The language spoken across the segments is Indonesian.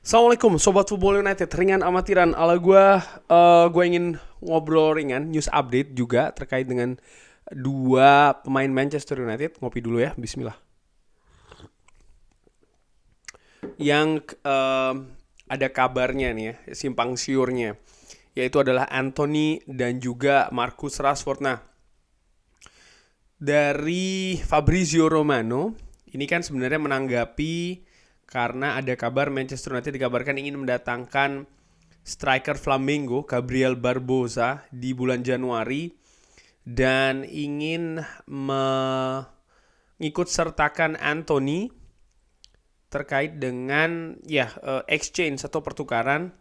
Assalamualaikum Sobat Football United, ringan amatiran ala gue ingin ngobrol ringan, news update juga terkait dengan dua pemain Manchester United. Ngopi dulu ya, bismillah. Yang ada kabarnya nih ya, simpang siurnya, yaitu adalah Anthony dan juga Marcus Rashford. Nah, dari Fabrizio Romano, ini kan sebenarnya menanggapi karena ada kabar Manchester United dikabarkan ingin mendatangkan striker Flamengo Gabriel Barbosa di bulan Januari dan ingin mengikut sertakan Anthony terkait dengan exchange atau pertukaran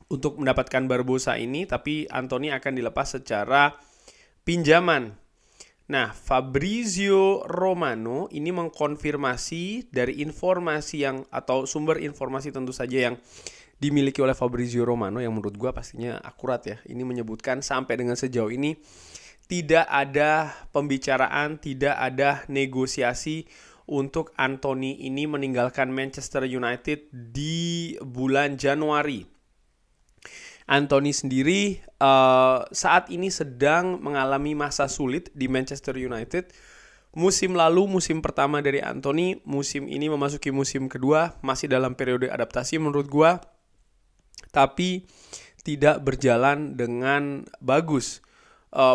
untuk mendapatkan Barbosa ini, tapi Anthony akan dilepas secara pinjaman. Nah, Fabrizio Romano ini mengkonfirmasi dari informasi yang atau sumber informasi tentu saja yang dimiliki oleh Fabrizio Romano yang menurut gue pastinya akurat ya. Ini menyebutkan sampai dengan sejauh ini tidak ada pembicaraan, tidak ada negosiasi untuk Anthony ini meninggalkan Manchester United di bulan Januari. Anthony sendiri saat ini sedang mengalami masa sulit di Manchester United. Musim lalu, musim pertama dari Anthony, musim ini memasuki musim kedua, masih dalam periode adaptasi menurut gua, tapi tidak berjalan dengan bagus.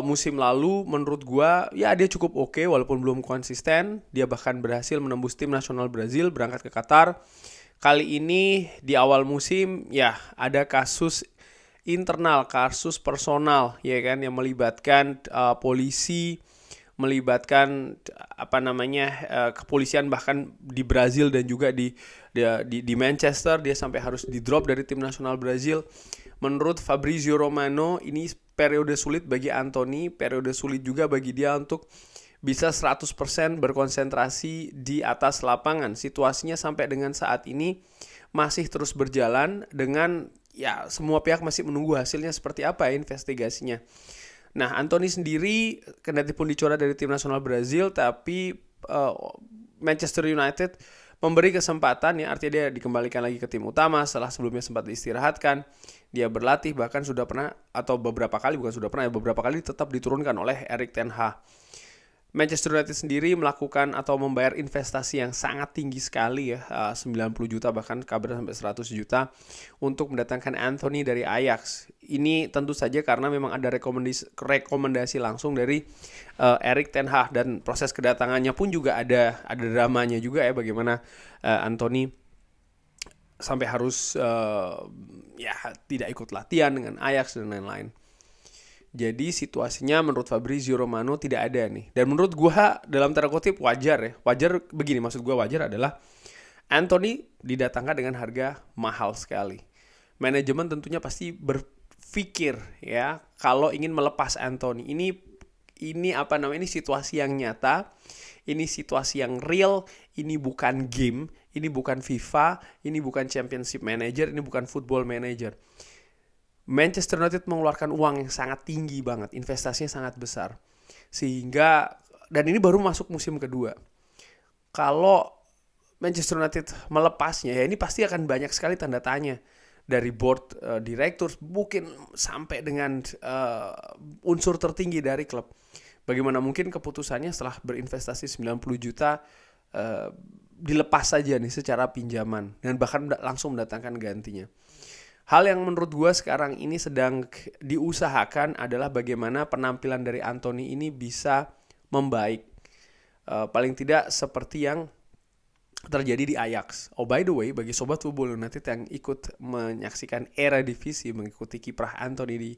Musim lalu menurut gua ya dia cukup oke walaupun belum konsisten. Dia bahkan berhasil menembus tim nasional Brazil, berangkat ke Qatar. Kali ini di awal musim ya ada kasus internal, kasus personal ya kan, yang melibatkan polisi, melibatkan kepolisian bahkan di Brazil dan juga di Manchester. Dia sampai harus di drop dari tim nasional Brazil. Menurut Fabrizio Romano ini periode sulit bagi Anthony, periode sulit juga bagi dia untuk bisa 100% berkonsentrasi di atas lapangan. Situasinya sampai dengan saat ini masih terus berjalan dengan ya semua pihak masih menunggu hasilnya seperti apa ya investigasinya. Nah, Anthony sendiri kendati pun dicoret dari tim nasional Brazil, tapi Manchester United memberi kesempatan ya, artinya dia dikembalikan lagi ke tim utama setelah sebelumnya sempat diistirahatkan. Dia berlatih bahkan sudah pernah atau beberapa kali beberapa kali tetap diturunkan oleh Erik ten Hag. Manchester United sendiri melakukan atau membayar investasi yang sangat tinggi sekali ya, 90 juta bahkan kabar sampai 100 juta untuk mendatangkan Anthony dari Ajax. Ini tentu saja karena memang ada rekomendasi langsung dari Erik ten Hag, dan proses kedatangannya pun juga ada dramanya juga ya, bagaimana Anthony sampai harus tidak ikut latihan dengan Ajax dan lain-lain. Jadi situasinya menurut Fabrizio Romano tidak ada nih. Dan menurut gue dalam tanda kutip wajar ya. Wajar begini, maksud gue wajar adalah Anthony didatangkan dengan harga mahal sekali. Manajemen tentunya pasti berpikir ya, kalau ingin melepas Anthony. Ini situasi yang nyata. Ini situasi yang real. Ini bukan game. Ini bukan FIFA. Ini bukan Championship Manager. Ini bukan Football Manager. Manchester United mengeluarkan uang yang sangat tinggi banget, investasinya sangat besar. Sehingga, dan ini baru masuk musim kedua. Kalau Manchester United melepasnya, ya ini pasti akan banyak sekali tanda tanya. Dari board direktur, mungkin sampai dengan unsur tertinggi dari klub. Bagaimana mungkin keputusannya setelah berinvestasi 90 juta dilepas saja nih secara pinjaman. Dan bahkan langsung mendatangkan gantinya. Hal yang menurut gue sekarang ini sedang diusahakan adalah bagaimana penampilan dari Anthony ini bisa membaik. Paling tidak seperti yang terjadi di Ajax. Oh by the way, bagi Sobat Football United yang ikut menyaksikan era divisi, mengikuti kiprah Anthony di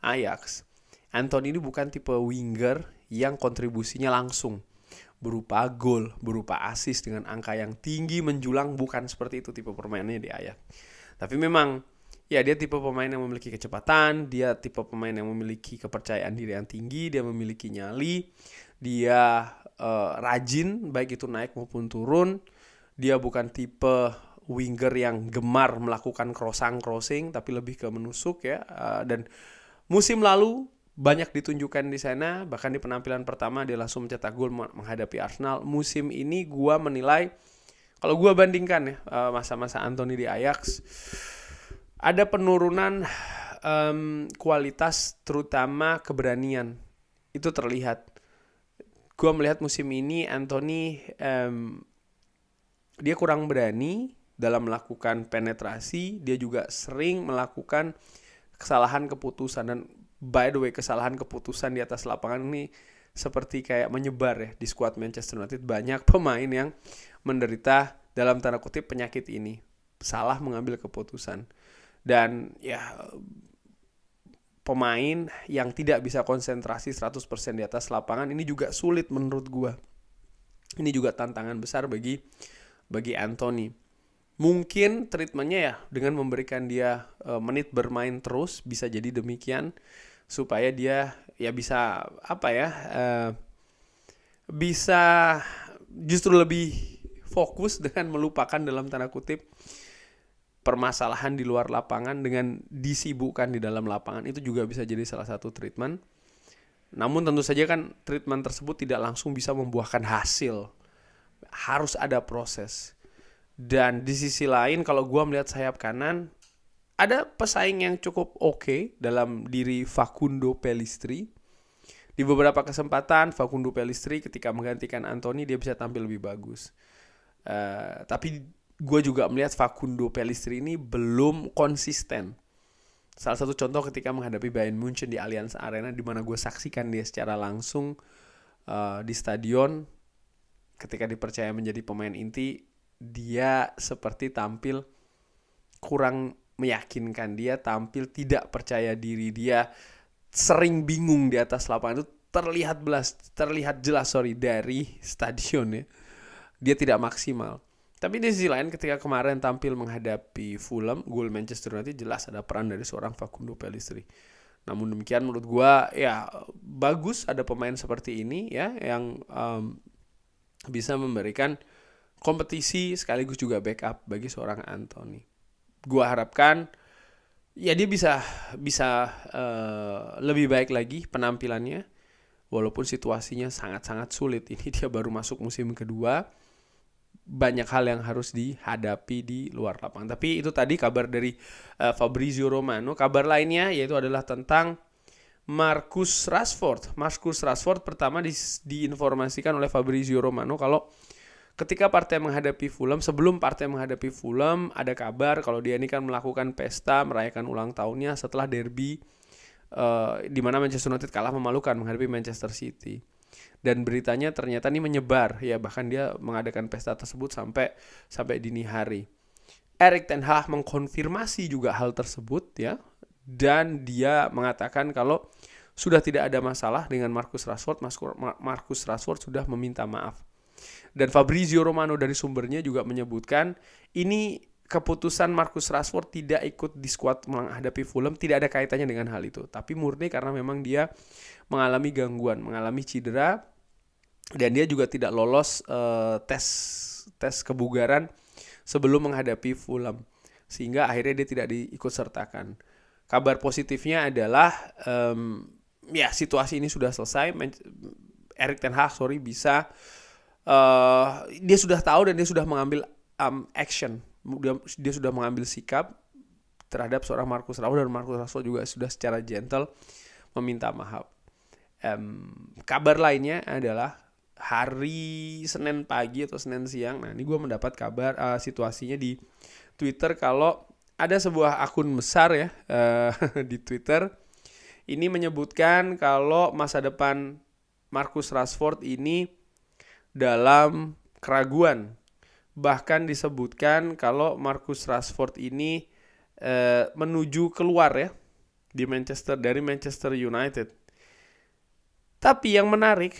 Ajax, Anthony ini bukan tipe winger yang kontribusinya langsung berupa gol, berupa assist dengan angka yang tinggi menjulang. Bukan seperti itu tipe permainannya di Ajax. Tapi memang ya dia tipe pemain yang memiliki kecepatan, dia tipe pemain yang memiliki kepercayaan diri yang tinggi, dia memiliki nyali, dia rajin baik itu naik maupun turun. Dia bukan tipe winger yang gemar melakukan crossing, tapi lebih ke menusuk ya. Dan musim lalu banyak ditunjukkan di sana, bahkan di penampilan pertama dia langsung mencetak gol menghadapi Arsenal. Musim ini gua menilai Kalau gue bandingkan ya masa-masa Anthony di Ajax, ada penurunan kualitas terutama keberanian. Itu terlihat. Gue melihat musim ini Anthony dia kurang berani dalam melakukan penetrasi. Dia juga sering melakukan kesalahan keputusan. Dan by the way, kesalahan keputusan di atas lapangan ini seperti kayak menyebar ya di skuad Manchester United. Banyak pemain yang menderita dalam tanda kutip penyakit ini, salah mengambil keputusan. Dan ya pemain yang tidak bisa konsentrasi 100% di atas lapangan ini juga sulit menurut gua. Ini juga tantangan besar bagi Anthony. Mungkin treatmentnya ya dengan memberikan dia menit bermain terus, bisa jadi demikian, supaya dia ya bisa bisa justru lebih fokus dengan melupakan dalam tanda kutip permasalahan di luar lapangan dengan disibukkan di dalam lapangan. Itu juga bisa jadi salah satu treatment. Namun tentu saja kan treatment tersebut tidak langsung bisa membuahkan hasil. Harus ada proses. Dan di sisi lain kalau gue melihat sayap kanan, ada pesaing yang cukup oke dalam diri Facundo Pellistri. Di beberapa kesempatan Facundo Pellistri ketika menggantikan Anthony dia bisa tampil lebih bagus. Tapi gue juga melihat Facundo Pellistri ini belum konsisten. Salah satu contoh ketika menghadapi Bayern Munchen di Allianz Arena, di mana gue saksikan dia secara langsung di stadion. Ketika dipercaya menjadi pemain inti, dia seperti tampil kurang meyakinkan. Dia tampil tidak percaya diri. Dia sering bingung di atas lapangan. Itu terlihat jelas dari stadion ya. Dia tidak maksimal. Tapi di sisi lain ketika kemarin tampil menghadapi Fulham, gol Manchester United, jelas ada peran dari seorang Facundo Pellistri. Namun demikian menurut gua ya bagus ada pemain seperti ini ya yang bisa memberikan kompetisi sekaligus juga backup bagi seorang Anthony. Gua harapkan ya dia bisa lebih baik lagi penampilannya, walaupun situasinya sangat-sangat sulit. Ini dia baru masuk musim kedua, banyak hal yang harus dihadapi di luar lapangan. Tapi itu tadi kabar dari Fabrizio Romano. Kabar lainnya yaitu adalah tentang Marcus Rashford. Marcus Rashford pertama diinformasikan oleh Fabrizio Romano kalau ketika partai menghadapi Fulham, sebelum partai menghadapi Fulham, ada kabar kalau dia ini kan melakukan pesta merayakan ulang tahunnya setelah derby di mana Manchester United kalah memalukan menghadapi Manchester City. Dan beritanya ternyata ini menyebar ya, bahkan dia mengadakan pesta tersebut sampai dini hari. Erik ten Hag mengkonfirmasi juga hal tersebut ya, dan dia mengatakan kalau sudah tidak ada masalah dengan Marcus Rashford. Marcus Rashford sudah meminta maaf. Dan Fabrizio Romano dari sumbernya juga menyebutkan ini keputusan Marcus Rashford tidak ikut di skuad menghadapi Fulham tidak ada kaitannya dengan hal itu, tapi murni karena memang dia mengalami gangguan, mengalami cedera, dan dia juga tidak lolos tes kebugaran sebelum menghadapi Fulham, sehingga akhirnya dia tidak diikut sertakan. Kabar positifnya adalah ya situasi ini sudah selesai. Erik ten Hag bisa dia sudah tahu dan dia sudah mengambil action. Dia sudah mengambil sikap terhadap seorang Marcus Rashford, dan Marcus Rashford juga sudah secara gentle meminta maaf. Kabar lainnya adalah hari Senin pagi atau Senin siang. Nah, ini gue mendapat kabar situasinya di Twitter kalau ada sebuah akun besar ya di Twitter ini menyebutkan kalau masa depan Marcus Rashford ini dalam keraguan. Bahkan disebutkan kalau Marcus Rashford ini menuju keluar ya dari Manchester United. Tapi yang menarik,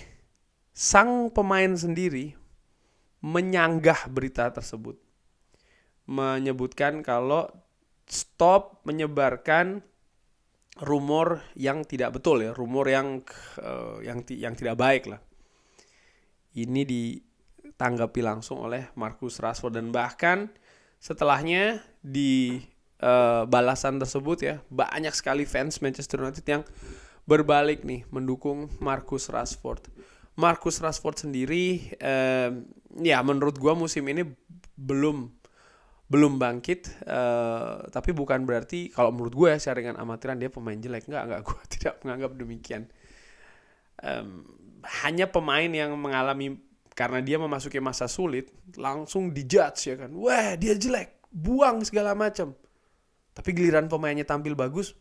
sang pemain sendiri menyanggah berita tersebut. Menyebutkan kalau stop menyebarkan rumor yang tidak betul ya, rumor yang tidak baik lah. Ini ditanggapi langsung oleh Marcus Rashford, dan bahkan setelahnya di balasan tersebut ya banyak sekali fans Manchester United yang berbalik nih mendukung Marcus Rashford. Marcus Rashford sendiri, ya menurut gua musim ini belum bangkit, tapi bukan berarti kalau menurut gue ya secara dengan amatiran dia pemain jelek, nggak gue tidak menganggap demikian. Hanya pemain yang mengalami, karena dia memasuki masa sulit langsung dijudge ya kan, wah dia jelek, buang segala macam. Tapi giliran pemainnya tampil bagus,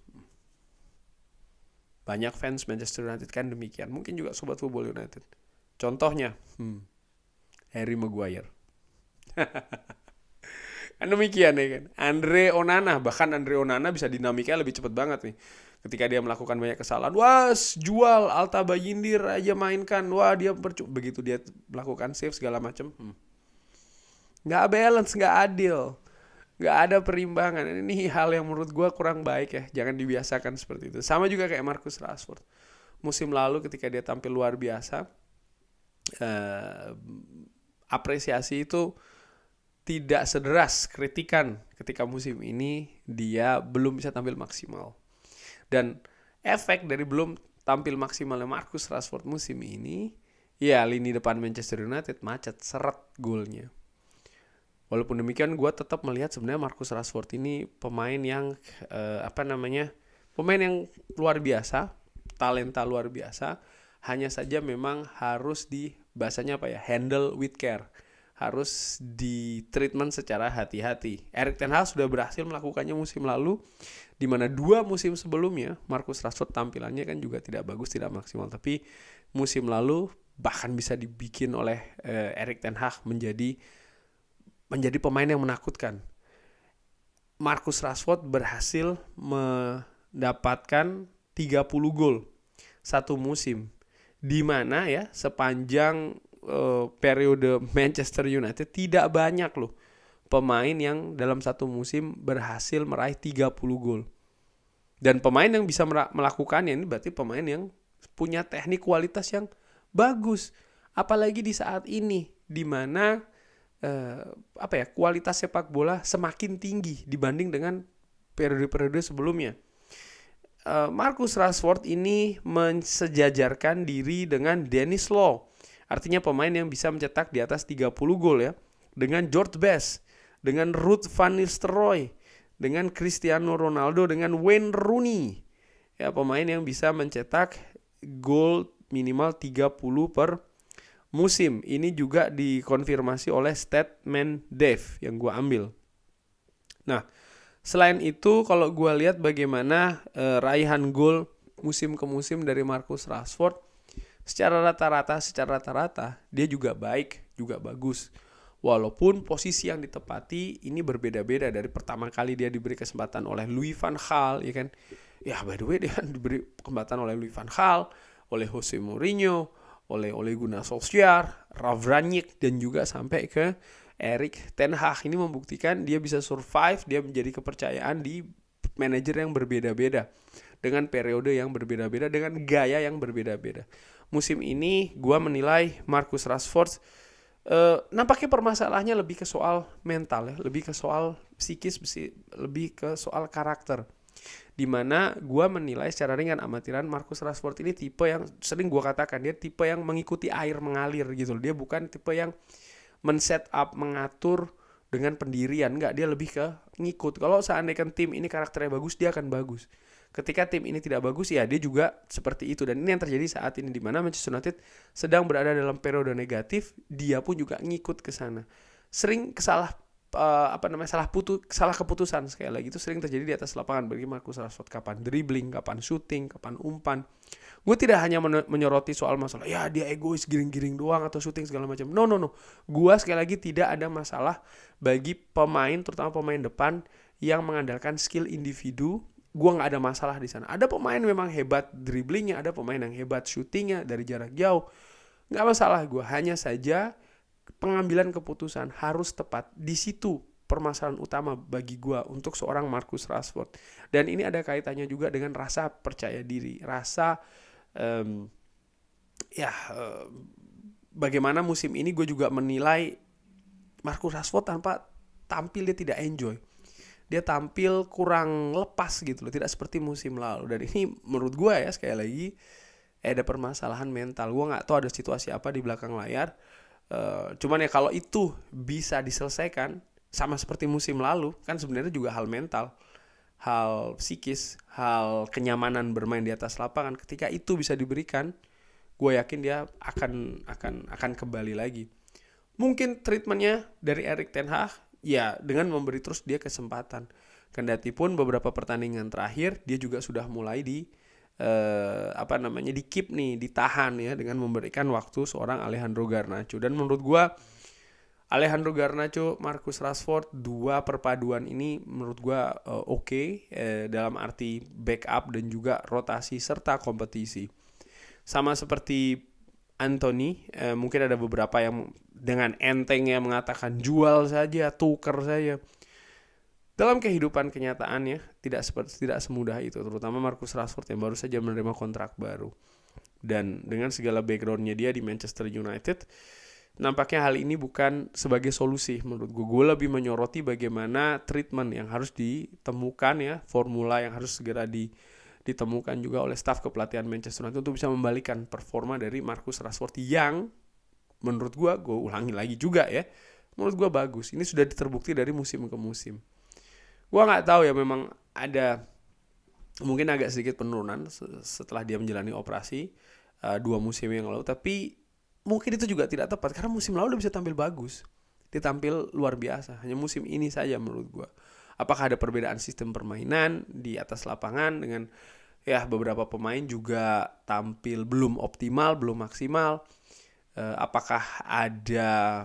banyak fans Manchester United kan demikian, mungkin juga sobat Football United. Contohnya Harry Maguire. Kan demikian ya kan. Andre Onana bisa dinamikanya lebih cepat banget nih. Ketika dia melakukan banyak kesalahan, wah jual Alta Bayindir aja mainkan, wah dia begitu dia melakukan save segala macam, nggak balance, nggak adil, nggak ada perimbangan. Ini hal yang menurut gue kurang baik ya, jangan dibiasakan seperti itu. Sama juga kayak Marcus Rashford musim lalu ketika dia tampil luar biasa, apresiasi itu tidak sederas kritikan ketika musim ini dia belum bisa tampil maksimal. Dan efek dari belum tampil maksimalnya Marcus Rashford musim ini, ya lini depan Manchester United macet, seret golnya. Walaupun demikian gue tetap melihat sebenarnya Marcus Rashford ini pemain yang pemain yang luar biasa, talenta luar biasa. Hanya saja memang harus handle with care. Harus di treatment secara hati-hati. Erik ten Hag sudah berhasil melakukannya musim lalu, di mana 2 musim sebelumnya Marcus Rashford tampilannya kan juga tidak bagus, tidak maksimal. Tapi musim lalu bahkan bisa dibikin oleh Erik ten Hag menjadi pemain yang menakutkan. Marcus Rashford berhasil mendapatkan 30 gol satu musim, di mana ya sepanjang periode Manchester United tidak banyak loh pemain yang dalam satu musim berhasil meraih 30 gol. Dan pemain yang bisa melakukannya ini berarti pemain yang punya teknik kualitas yang bagus. Apalagi di saat ini di mana kualitas sepak bola semakin tinggi dibanding dengan periode-periode sebelumnya. Marcus Rashford ini mensejajarkan diri dengan Dennis Law. Artinya pemain yang bisa mencetak di atas 30 gol ya. Dengan George Best, dengan Ruud van Nistelrooy, dengan Cristiano Ronaldo, dengan Wayne Rooney. Ya, pemain yang bisa mencetak gol minimal 30 per musim. Ini juga dikonfirmasi oleh Statman Dave yang gue ambil. Nah, selain itu kalau gue lihat bagaimana raihan gol musim ke musim dari Marcus Rashford, secara rata-rata dia juga baik, juga bagus. Walaupun posisi yang ditepati ini berbeda-beda. Dari pertama kali dia diberi kesempatan oleh Louis van Gaal, ya kan? Ya by the way dia diberi kesempatan oleh Louis van Gaal, oleh Jose Mourinho, oleh Ole Gunnar Solskjaer, Ralf Rangnick, dan juga sampai ke Erik ten Hag. Ini membuktikan dia bisa survive, dia menjadi kepercayaan di manajer yang berbeda-beda, dengan periode yang berbeda-beda, dengan gaya yang berbeda-beda. Musim ini gue menilai Marcus Rashford nampaknya permasalahannya lebih ke soal mental ya, lebih ke soal psikis, lebih ke soal karakter. Dimana gue menilai secara ringan amatiran Marcus Rashford ini tipe yang sering gue katakan, dia tipe yang mengikuti air mengalir gitu. Dia bukan tipe yang men-set up, mengatur dengan pendirian. Enggak, dia lebih ke ngikut. Kalau seandainya tim ini karakternya bagus, dia akan bagus. Ketika tim ini tidak bagus, ya dia juga seperti itu. Dan ini yang terjadi saat ini, di mana Manchester United sedang berada dalam periode negatif, dia pun juga ngikut ke sana. Sering salah keputusan, sekali lagi itu sering terjadi di atas lapangan bagi Marcus Rashford. Kapan dribbling, kapan shooting, kapan umpan. Gue tidak hanya menyoroti soal masalah ya dia egois giring-giring doang atau shooting segala macam. No. Gue sekali lagi tidak ada masalah bagi pemain, terutama pemain depan yang mengandalkan skill individu. Gue nggak ada masalah di sana. Ada pemain memang hebat dribblingnya, ada pemain yang hebat shootingnya dari jarak jauh. Nggak masalah gue. Hanya saja pengambilan keputusan harus tepat. Di situ permasalahan utama bagi gue untuk seorang Marcus Rashford. Dan ini ada kaitannya juga dengan rasa percaya diri, rasa bagaimana musim ini gue juga menilai Marcus Rashford tanpa tampil dia tidak enjoy. Dia tampil kurang lepas gitu loh, tidak seperti musim lalu. Dan ini menurut gue ya sekali lagi ada permasalahan mental. Gue nggak tahu ada situasi apa di belakang layar. Cuman ya kalau itu bisa diselesaikan sama seperti musim lalu, kan sebenarnya juga hal mental, hal psikis, hal kenyamanan bermain di atas lapangan. Ketika itu bisa diberikan, gue yakin dia akan kembali lagi. Mungkin treatmentnya dari Erik ten Hag ya dengan memberi terus dia kesempatan. Kendati pun beberapa pertandingan terakhir dia juga sudah mulai di keep nih, ditahan ya dengan memberikan waktu seorang Alejandro Garnacho. Dan menurut gue Alejandro Garnacho, Marcus Rashford, dua perpaduan ini menurut gue oke, dalam arti backup dan juga rotasi serta kompetisi. Sama seperti Anthony, mungkin ada beberapa yang dengan entengnya mengatakan jual saja, tuker saja. Dalam kehidupan kenyataannya tidak semudah itu, terutama Marcus Rashford yang baru saja menerima kontrak baru. Dan dengan segala backgroundnya dia di Manchester United, nampaknya hal ini bukan sebagai solusi menurut gue. Gue lebih menyoroti bagaimana treatment yang harus ditemukan ya, formula yang harus segera ditemukan juga oleh staf kepelatihan Manchester United untuk bisa membalikan performa dari Marcus Rashford yang menurut gue ulangi lagi juga ya, menurut gue bagus. Ini sudah terbukti dari musim ke musim. Gue nggak tahu ya, memang ada mungkin agak sedikit penurunan setelah dia menjalani operasi 2 musim yang lalu, tapi mungkin itu juga tidak tepat karena musim lalu dia bisa tampil bagus, dia tampil luar biasa. Hanya musim ini saja menurut gue. Apakah ada perbedaan sistem permainan di atas lapangan dengan ya beberapa pemain juga tampil belum optimal, belum maksimal. Apakah ada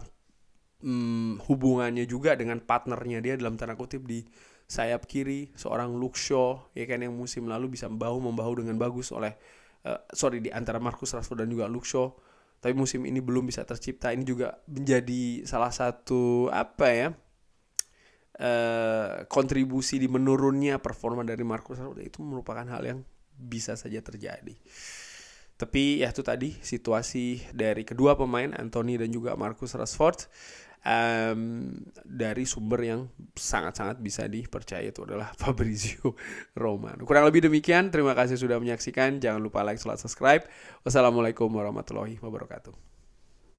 hubungannya juga dengan partnernya dia dalam tanda kutip di sayap kiri, seorang Luke Shaw ya kan, yang musim lalu bisa bahu-membahu dengan bagus di antara Marcus Rashford dan juga Luke Shaw, tapi musim ini belum bisa tercipta. Ini juga menjadi salah satu kontribusi di menurunnya performa dari Marcus Rashford. Itu merupakan hal yang bisa saja terjadi. Tapi ya itu tadi situasi dari kedua pemain, Anthony dan juga Marcus Rashford, dari sumber yang sangat-sangat bisa dipercaya, itu adalah Fabrizio Romano. Kurang lebih demikian, terima kasih sudah menyaksikan. Jangan lupa like, subscribe. Wassalamualaikum warahmatullahi wabarakatuh.